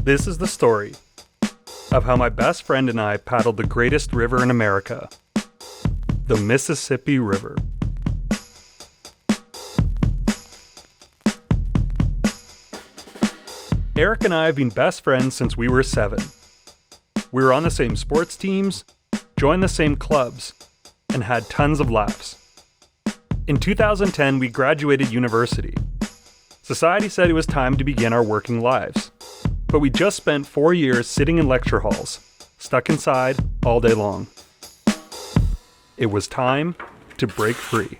This is the story of how my best friend and I paddled the greatest river in America, the Mississippi River. Eric and I have been best friends since we were 7. We were on the same sports teams, joined the same clubs, and had tons of laughs. In 2010, we graduated university. Society said it was time to begin our working lives. But we just spent 4 years sitting in lecture halls, stuck inside all day long. It was time to break free.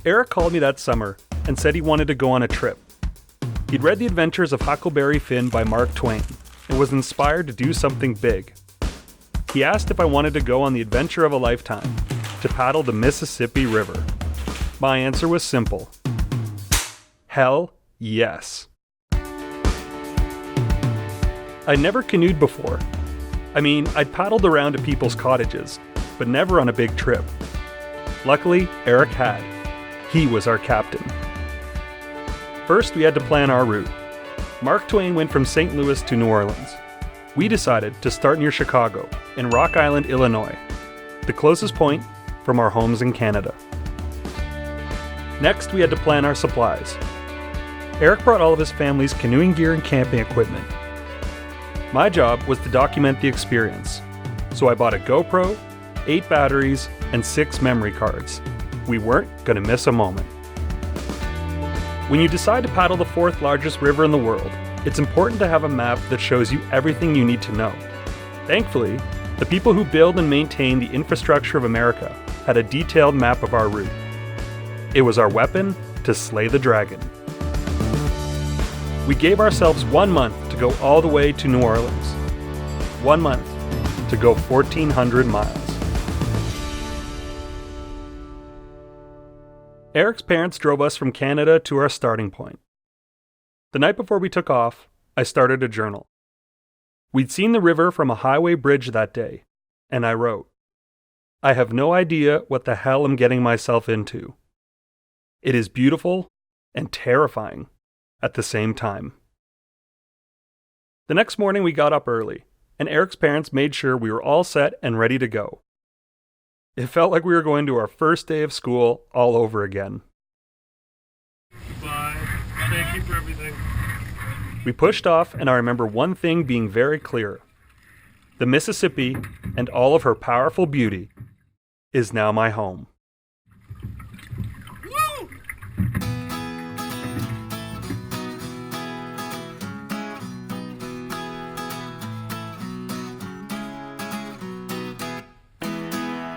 Eric called me that summer and said he wanted to go on a trip. He'd read The Adventures of Huckleberry Finn by Mark Twain and was inspired to do something big. He asked if I wanted to go on the adventure of a lifetime, to paddle the Mississippi River. My answer was simple. Hell yes. I'd never canoed before. I'd paddled around to people's cottages, but never on a big trip. Luckily, Eric had. He was our captain. First, we had to plan our route. Mark Twain went from St. Louis to New Orleans. We decided to start near Chicago, in Rock Island, Illinois, the closest point from our homes in Canada. Next, we had to plan our supplies. Eric brought all of his family's canoeing gear and camping equipment. My job was to document the experience, so I bought a GoPro, 8 batteries, and 6 memory cards. We weren't going to miss a moment. When you decide to paddle the 4th largest river in the world, it's important to have a map that shows you everything you need to know. Thankfully, the people who build and maintain the infrastructure of America had a detailed map of our route. It was our weapon to slay the dragon. We gave ourselves 1 month to go all the way to New Orleans. 1 month to go 1,400 miles. Eric's parents drove us from Canada to our starting point. The night before we took off, I started a journal. We'd seen the river from a highway bridge that day, and I wrote, "I have no idea what the hell I'm getting myself into. It is beautiful and terrifying at the same time." The next morning we got up early, and Eric's parents made sure we were all set and ready to go. It felt like we were going to our first day of school all over again. Bye. Thank you for everything. We pushed off, and I remember one thing being very clear. The Mississippi, and all of her powerful beauty, is now my home. Woo!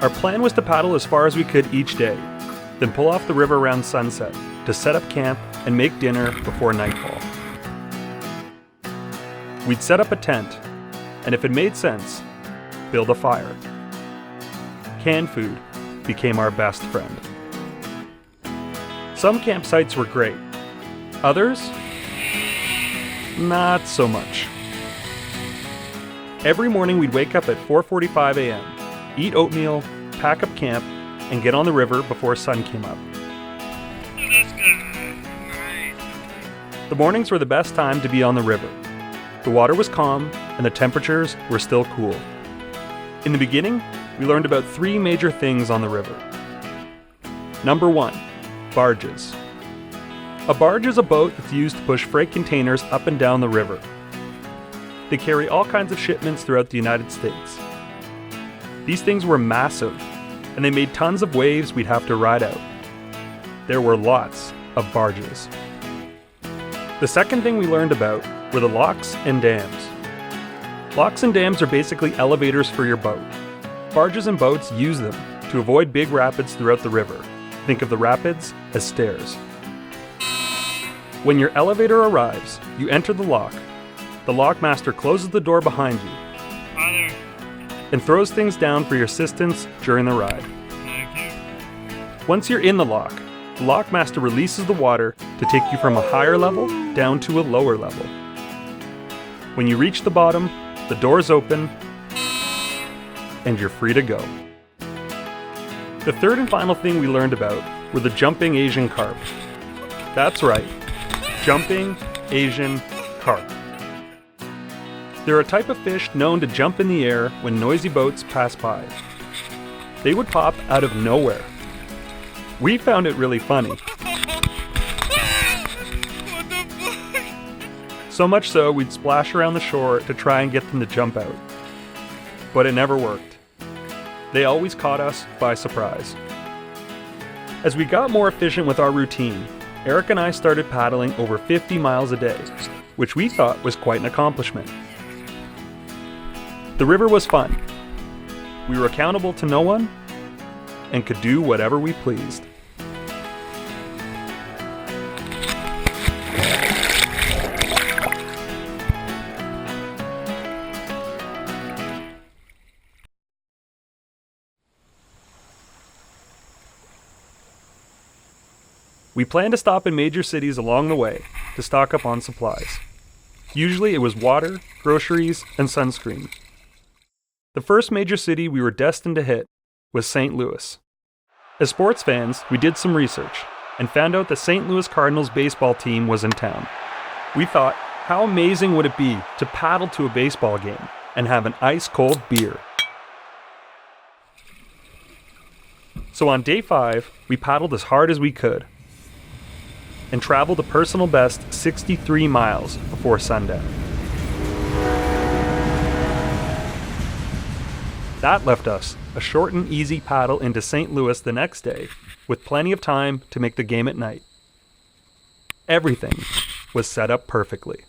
Our plan was to paddle as far as we could each day, then pull off the river around sunset to set up camp and make dinner before nightfall. We'd set up a tent, and if it made sense, build a fire. Canned food became our best friend. Some campsites were great. Others, not so much. Every morning we'd wake up at 4:45 a.m., eat oatmeal, pack up camp, and get on the river before sun came up. That's good. Right. The mornings were the best time to be on the river. The water was calm, and the temperatures were still cool. In the beginning, we learned about 3 major things on the river. Number 1, barges. A barge is a boat that's used to push freight containers up and down the river. They carry all kinds of shipments throughout the United States. These things were massive, and they made tons of waves we'd have to ride out. There were lots of barges. The second thing we learned about were the locks and dams. Locks and dams are basically elevators for your boat. Barges and boats use them to avoid big rapids throughout the river. Think of the rapids as stairs. When your elevator arrives, you enter the lock. The lockmaster closes the door behind you Hi there. and throws things down for your assistance during the ride. Thank you. Once you're in the lockmaster releases the water to take you from a higher level down to a lower level. When you reach the bottom, the doors open, and you're free to go. The third and final thing we learned about were the jumping Asian carp. That's right, jumping Asian, carp. They're a type of fish known to jump in the air when noisy boats pass by. They would pop out of nowhere. We found it really funny. What the fuck? So much so, we'd splash around the shore to try and get them to jump out. But it never worked. They always caught us by surprise. As we got more efficient with our routine, Eric and I started paddling over 50 miles a day, which we thought was quite an accomplishment. The river was fun. We were accountable to no one and could do whatever we pleased. We planned to stop in major cities along the way to stock up on supplies. Usually it was water, groceries, and sunscreen. The first major city we were destined to hit was St. Louis. As sports fans, we did some research and found out the St. Louis Cardinals baseball team was in town. We thought, how amazing would it be to paddle to a baseball game and have an ice-cold beer? So on day 5, we paddled as hard as we could and traveled a personal best 63 miles before sundown. That left us a short and easy paddle into St. Louis the next day, with plenty of time to make the game at night. Everything was set up perfectly.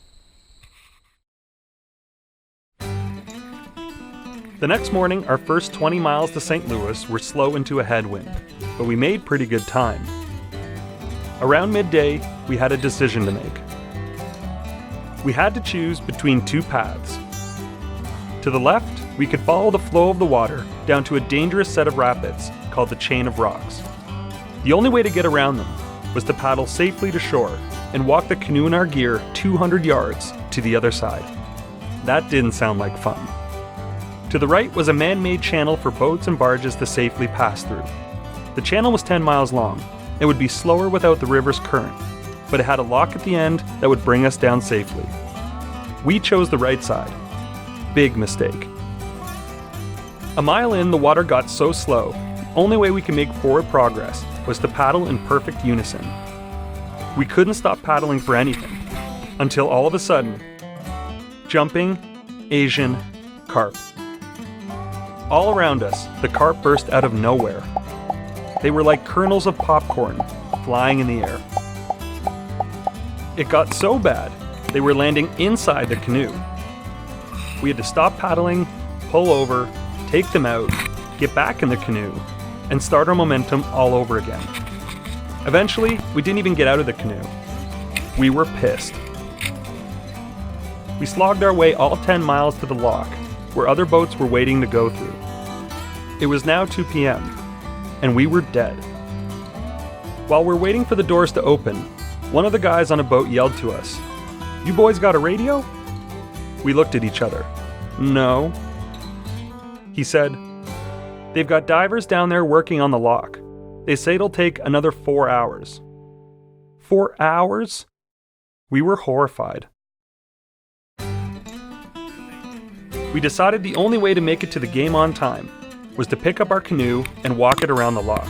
The next morning, our first 20 miles to St. Louis were slow into a headwind, but we made pretty good time. Around midday, we had a decision to make. We had to choose between two paths. To the left, we could follow the flow of the water down to a dangerous set of rapids called the chain of rocks. The only way to get around them was to paddle safely to shore and walk the canoe in our gear 200 yards to the other side. That didn't sound like fun. To the right was a man-made channel for boats and barges to safely pass through. The channel was 10 miles long. It would be slower without the river's current, but it had a lock at the end that would bring us down safely. We chose the right side. Big mistake. A mile in, the water got so slow, the only way we could make forward progress was to paddle in perfect unison. We couldn't stop paddling for anything, until all of a sudden, jumping Asian carp. All around us, the carp burst out of nowhere. They were like kernels of popcorn flying in the air. It got so bad, they were landing inside the canoe. We had to stop paddling, pull over, take them out, get back in the canoe, and start our momentum all over again. Eventually, we didn't even get out of the canoe. We were pissed. We slogged our way all 10 miles to the lock, where other boats were waiting to go through. It was now 2 p.m., and we were dead. While we're waiting for the doors to open, one of the guys on a boat yelled to us, "You boys got a radio?" We looked at each other. "No." He said, "They've got divers down there working on the lock. They say it'll take another 4 hours." 4 hours? We were horrified. We decided the only way to make it to the game on time was to pick up our canoe and walk it around the lock.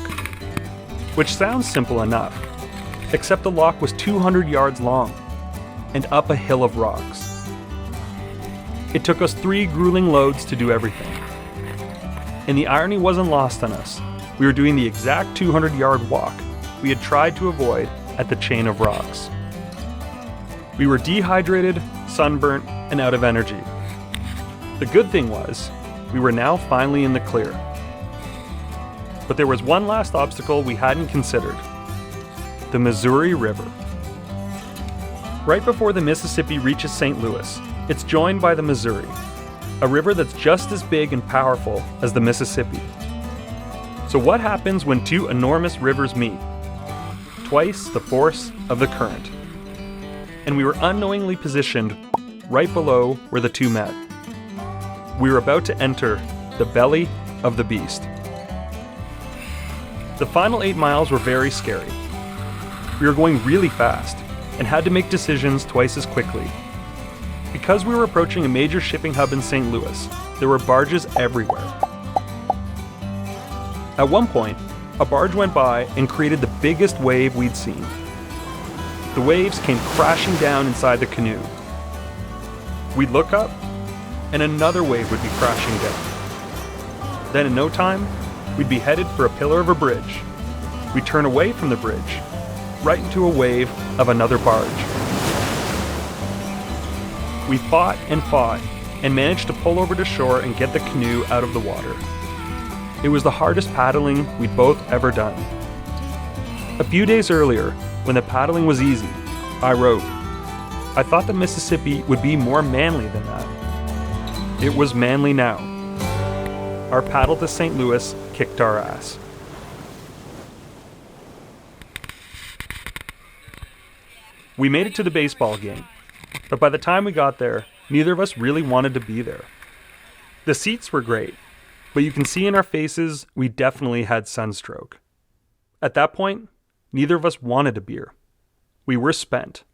Which sounds simple enough, except the lock was 200 yards long and up a hill of rocks. It took us 3 grueling loads to do everything. And the irony wasn't lost on us. We were doing the exact 200-yard walk we had tried to avoid at the chain of rocks. We were dehydrated, sunburnt, and out of energy. The good thing was, we were now finally in the clear. But there was one last obstacle we hadn't considered: the Missouri River. Right before the Mississippi reaches St. Louis, it's joined by the Missouri, a river that's just as big and powerful as the Mississippi. So what happens when 2 enormous rivers meet? Twice the force of the current. And we were unknowingly positioned right below where the 2 met. We were about to enter the belly of the beast. The final 8 miles were very scary. We were going really fast, and had to make decisions twice as quickly. Because we were approaching a major shipping hub in St. Louis, there were barges everywhere. At one point, a barge went by and created the biggest wave we'd seen. The waves came crashing down inside the canoe. We'd look up, and another wave would be crashing down. Then in no time, we'd be headed for a pillar of a bridge. We'd turn away from the bridge, right into a wave of another barge. We fought and managed to pull over to shore and get the canoe out of the water. It was the hardest paddling we'd both ever done. A few days earlier, when the paddling was easy, I wrote, "I thought the Mississippi would be more manly than that." It was manly now. Our paddle to St. Louis kicked our ass. We made it to the baseball game, but by the time we got there, neither of us really wanted to be there. The seats were great, but you can see in our faces we definitely had sunstroke. At that point, neither of us wanted a beer. We were spent.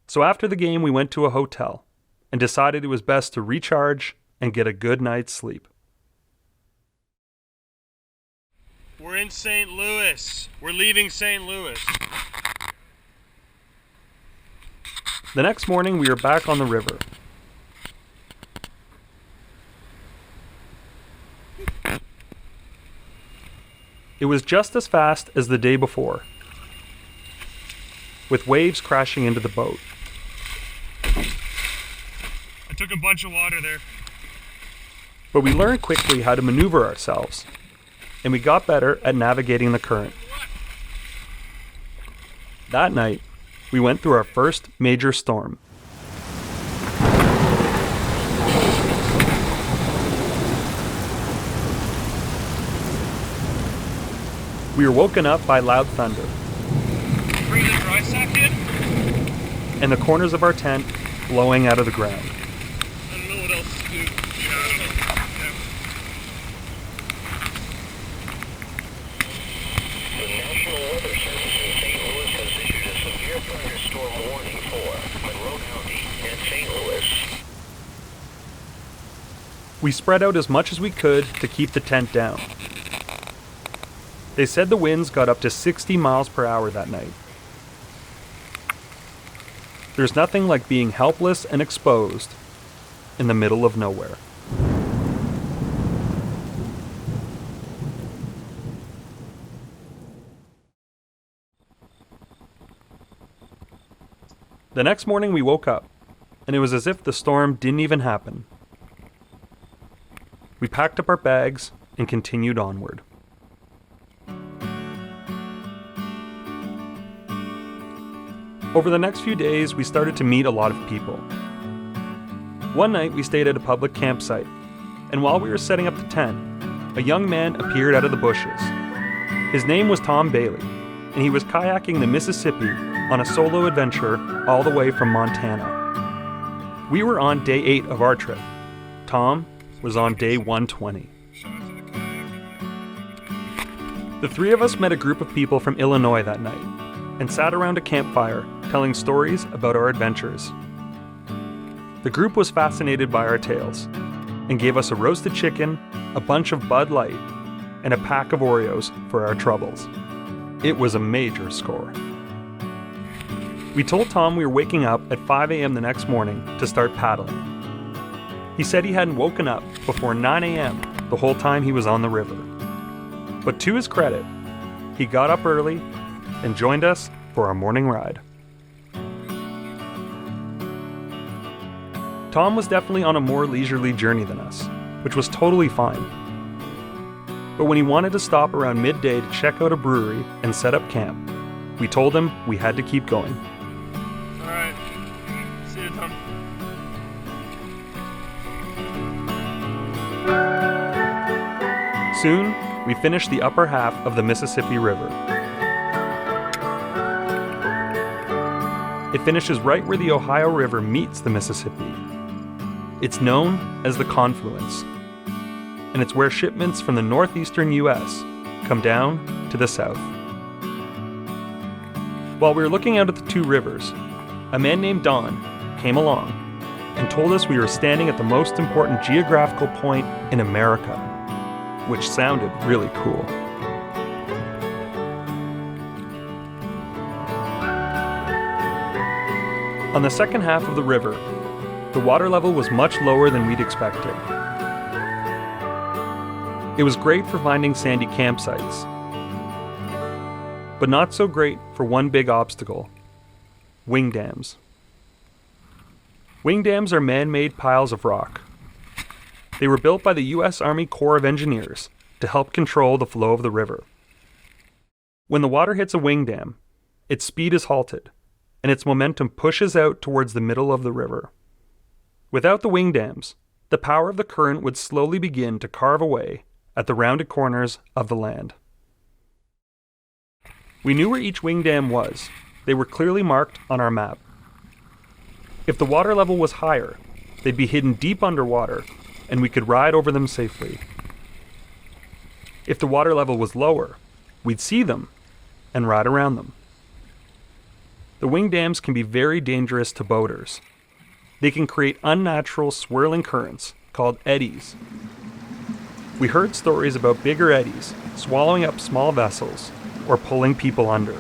So after the game, we went to a hotel and decided it was best to recharge and get a good night's sleep. We're in St. Louis. We're leaving St. Louis. The next morning, we were back on the river. It was just as fast as the day before, with waves crashing into the boat. I took a bunch of water there. But we learned quickly how to maneuver ourselves, and we got better at navigating the current. That night, we went through our first major storm. We were woken up by loud thunder, Bring the dry sack in? and the corners of our tent blowing out of the ground. I don't know what else to do. Yeah, I don't know. The National Weather Service in St. Louis has issued a severe thunderstorm warning for Monroe County and St. Louis. We spread out as much as we could to keep the tent down. They said the winds got up to 60 miles per hour that night. There's nothing like being helpless and exposed in the middle of nowhere. The next morning we woke up, and it was as if the storm didn't even happen. We packed up our bags and continued onward. Over the next few days, we started to meet a lot of people. One night, we stayed at a public campsite, and while we were setting up the tent, a young man appeared out of the bushes. His name was Tom Bailey, and he was kayaking the Mississippi on a solo adventure all the way from Montana. We were on day 8 of our trip. Tom was on day 120. The three of us met a group of people from Illinois that night and sat around a campfire telling stories about our adventures. The group was fascinated by our tales and gave us a roasted chicken, a bunch of Bud Light, and a pack of Oreos for our troubles. It was a major score. We told Tom we were waking up at 5 a.m. the next morning to start paddling. He said he hadn't woken up before 9 a.m. the whole time he was on the river. But to his credit, he got up early and joined us for our morning ride. Tom was definitely on a more leisurely journey than us, which was totally fine. But when he wanted to stop around midday to check out a brewery and set up camp, we told him we had to keep going. Alright. See you, Tom. Soon, we finished the upper half of the Mississippi River. It finishes right where the Ohio River meets the Mississippi. It's known as the confluence, and it's where shipments from the northeastern U.S. come down to the south. While we were looking out at the two rivers, a man named Don came along and told us we were standing at the most important geographical point in America, which sounded really cool. On the second half of the river, the water level was much lower than we'd expected. It was great for finding sandy campsites, but not so great for one big obstacle: wing dams. Wing dams are man-made piles of rock. They were built by the U.S. Army Corps of Engineers to help control the flow of the river. When the water hits a wing dam, its speed is halted, and its momentum pushes out towards the middle of the river. Without the wing dams, the power of the current would slowly begin to carve away at the rounded corners of the land. We knew where each wing dam was. They were clearly marked on our map. If the water level was higher, they'd be hidden deep underwater, and we could ride over them safely. If the water level was lower, we'd see them and ride around them. The wing dams can be very dangerous to boaters. They can create unnatural swirling currents called eddies. We heard stories about bigger eddies swallowing up small vessels or pulling people under.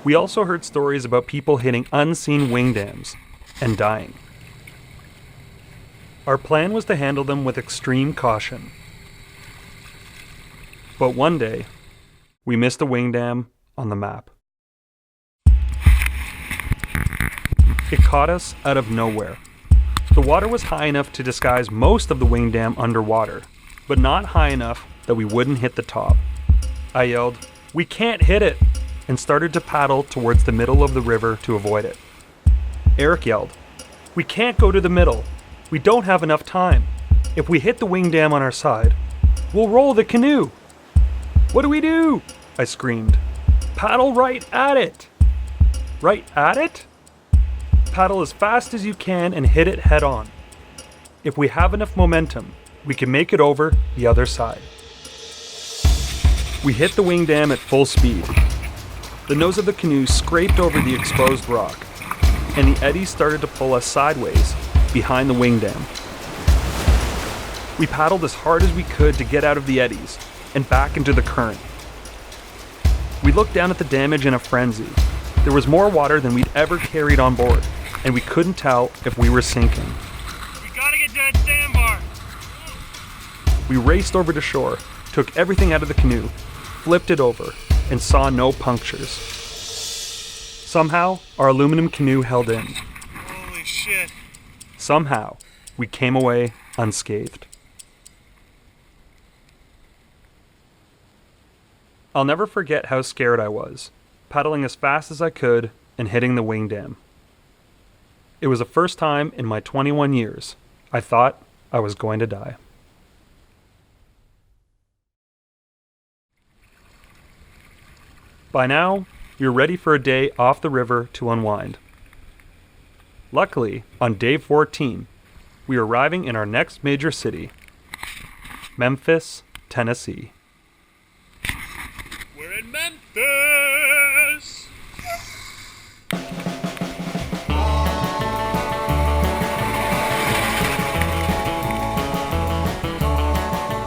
We also heard stories about people hitting unseen wing dams and dying. Our plan was to handle them with extreme caution. But one day, we missed a wing dam on the map. It caught us out of nowhere. The water was high enough to disguise most of the wing dam underwater, but not high enough that we wouldn't hit the top. I yelled, "We can't hit it!" and started to paddle towards the middle of the river to avoid it. Eric yelled, "We can't go to the middle. We don't have enough time. If we hit the wing dam on our side, we'll roll the canoe." "What do we do?" I screamed. "Paddle right at it." "Right at it?" "Paddle as fast as you can and hit it head on. If we have enough momentum, we can make it over the other side." We hit the wing dam at full speed. The nose of the canoe scraped over the exposed rock, and the eddies started to pull us sideways behind the wing dam. We paddled as hard as we could to get out of the eddies and back into the current. We looked down at the damage in a frenzy. There was more water than we'd ever carried on board, and we couldn't tell if we were sinking. We gotta get to that sandbar. We raced over to shore, took everything out of the canoe, flipped it over, and saw no punctures. Somehow, our aluminum canoe held in. Holy shit. Somehow, we came away unscathed. I'll never forget how scared I was, paddling as fast as I could and hitting the wing dam. It was the first time in my 21 years I thought I was going to die. By now, you're ready for a day off the river to unwind. Luckily, on day 14, we are arriving in our next major city, Memphis, Tennessee. We're in Memphis.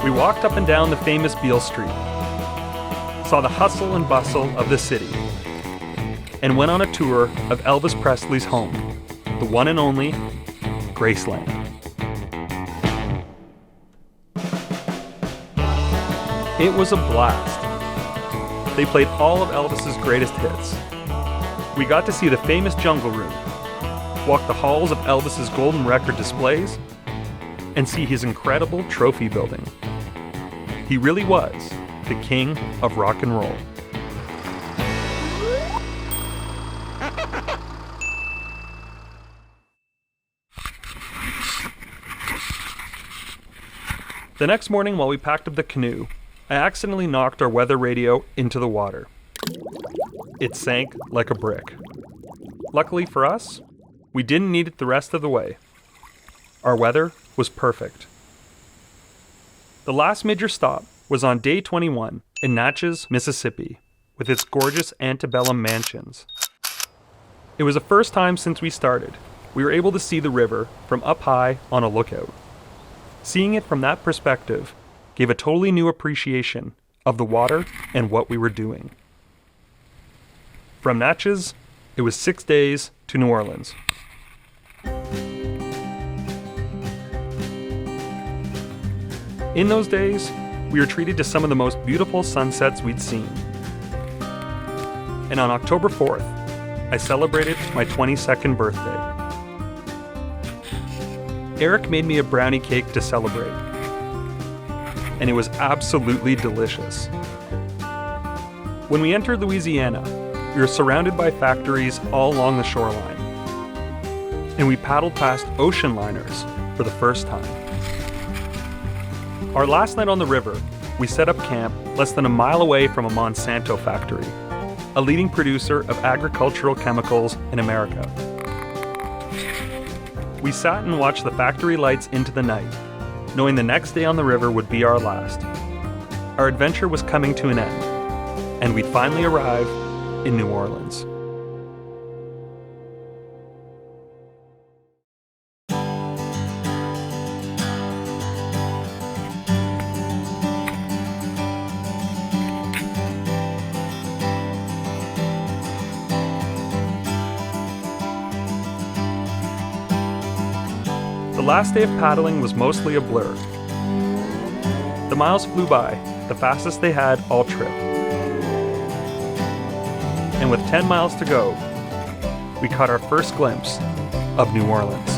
We walked up and down the famous Beale Street, saw the hustle and bustle of the city, and went on a tour of Elvis Presley's home, the one and only Graceland. It was a blast. They played all of Elvis's greatest hits. We got to see the famous Jungle Room, walk the halls of Elvis's golden record displays, and see his incredible trophy building. He really was the king of rock and roll. The next morning, while we packed up the canoe, I accidentally knocked our weather radio into the water. It sank like a brick. Luckily for us, we didn't need it the rest of the way. Our weather was perfect. The last major stop was on day 21 in Natchez, Mississippi. with its gorgeous antebellum mansions. It was the first time since we started we were able to see the river from up high on a lookout. Seeing it from that perspective gave a totally new appreciation of the water and what we were doing. From Natchez, it was 6 days to New Orleans. In those days, we were treated to some of the most beautiful sunsets we'd seen. And on October 4th, I celebrated my 22nd birthday. Eric made me a brownie cake to celebrate, and it was absolutely delicious. When we entered Louisiana, we were surrounded by factories all along the shoreline, and we paddled past ocean liners for the first time. Our last night on the river, we set up camp less than a mile away from a Monsanto factory, a leading producer of agricultural chemicals in America. We sat and watched the factory lights into the night, knowing the next day on the river would be our last. Our adventure was coming to an end, and we'd finally arrive in New Orleans. The last day of paddling was mostly a blur. The miles flew by, the fastest they had all trip. And with 10 miles to go, we caught our first glimpse of New Orleans.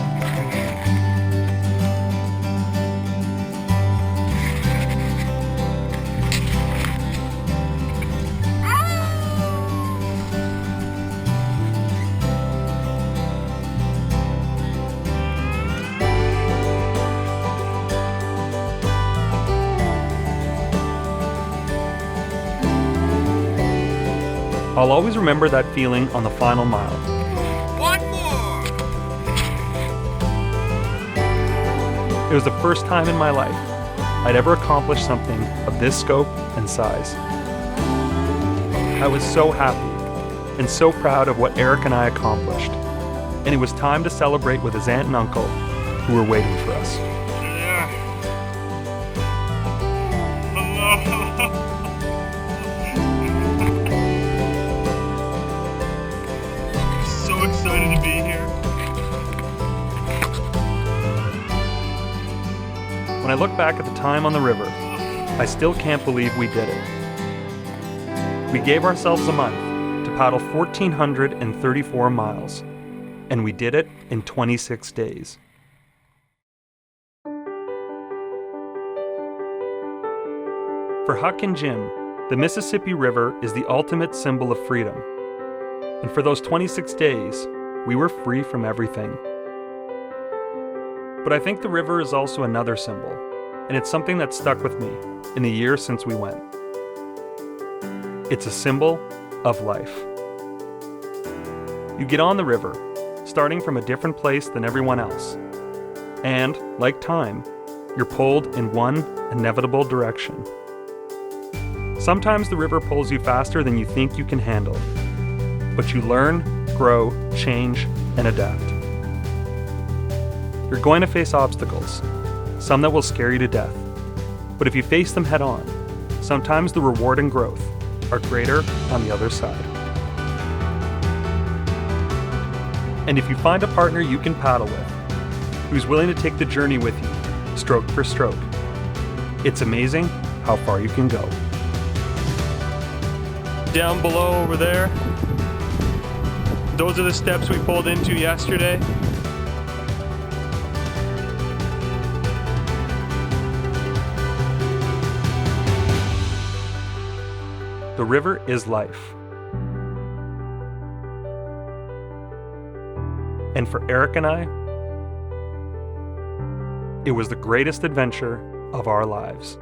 I'll always remember that feeling on the final mile. One more! It was the first time in my life I'd ever accomplished something of this scope and size. I was so happy and so proud of what Eric and I accomplished, and it was time to celebrate with his aunt and uncle who were waiting for us. So excited to be here. When I look back at the time on the river, I still can't believe we did it. We gave ourselves a month to paddle 1,434 miles, and we did it in 26 days. For Huck and Jim, the Mississippi River is the ultimate symbol of freedom. And for those 26 days, we were free from everything. But I think the river is also another symbol, and it's something that stuck with me in the years since we went. It's a symbol of life. You get on the river, starting from a different place than everyone else. And, like time, you're pulled in one inevitable direction. Sometimes the river pulls you faster than you think you can handle. But you learn, grow, change, and adapt. You're going to face obstacles, some that will scare you to death. But if you face them head on, sometimes the reward and growth are greater on the other side. And if you find a partner you can paddle with, who's willing to take the journey with you, stroke for stroke, it's amazing how far you can go. Down below over there, those are the steps we pulled into yesterday. The river is life. And for Eric and I, it was the greatest adventure of our lives.